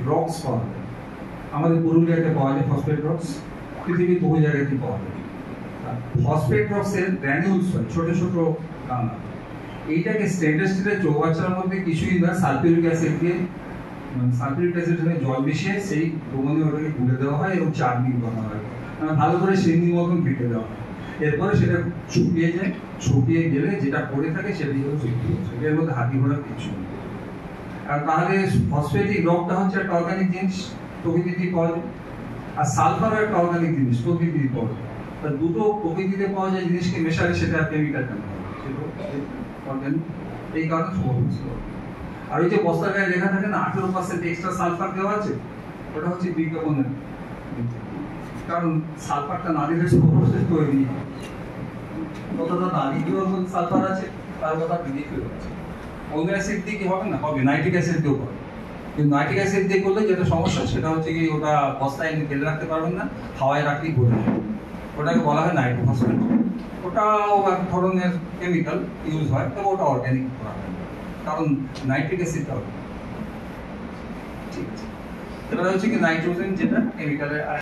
Rocks পাওয়া যায়। আমাদের পুরুলিয়াতে পাওয়া যায় ফসফেট রক্স, পৃথিবীর বহু জায়গাতেই পাওয়া যায়। ফসফেট রক্সের গ্র্যানিউলস হয়, ছোট ছোট দানা। এইটাকে স্টেনলেস স্টিলের চৌবাচ্চার মধ্যে কিছুই না, সালফিউরিক অ্যাসিড দিয়ে, সালফিউরিক অ্যাসিড জল মিশিয়ে সেই দ্রবণে ওটাকে গুলে দেওয়া হয় এবং চাটনি বানানো হয়। ভালো করে সিন্নির মতন কেটে দেওয়া হয়। এরপরে সেটা শুকিয়ে যায়, শুকিয়ে গেলে যেটা পড়ে থাকে সেটাই হলো ভিক্টোরিয়া। সেটার মধ্যে হাতি ঘোড়ার কিছু নেই। আর তাহলে ফসফেটিক রকটা হচ্ছে একটা অর্গানিক জিনিস, প্রকৃতিতে পাওয়া যায়। আর সালফার একটা অর্গানিক জিনিস, প্রকৃতিতে পাওয়া যায়। দুটো প্রকৃতিতে পাওয়া যায় জিনিসকে মেশালে সেটা কেমিক্যাল কেন হয়, অর্গানিক। এই কারণে সমস্ত। আর ওই যে বস্তার গায়ে লেখা থাকে না 18% এক্সট্রা সালফার দেওয়া আছে, ওটা হচ্ছে বিজ্ঞাপনের। কারণ সালফারটা না দিলে সর্বশেষ তৈরি কতটা নারী দেওয়ার মধ্যে সালফার আছে তার কথা বিদেশে আছে। অন্য অ্যাসিড দিয়ে কি হবে না, হবে। নাইট্রিক অ্যাসিড দিয়েও হবে, কিন্তু নাইট্রিক অ্যাসিড দিয়ে করলে যেটা সমস্যা সেটা হচ্ছে কি ওটা বস্তায় ফেলে রাখতে পারবেন না, হাওয়ায় রাখলেই পড়ে যাবে। ওটাকে বলা হয় নাইট্রোফসফেট। ওটাও এক ধরনের কেমিক্যাল ইউজ হয়, তবে ওটা অর্গ্যানিক করা হয়, কারণ নাইট্রিক অ্যাসিডটা হবে। ঠিক আছে, এবার হচ্ছে কি নাইট্রোজেন, যেটা কেমিক্যালের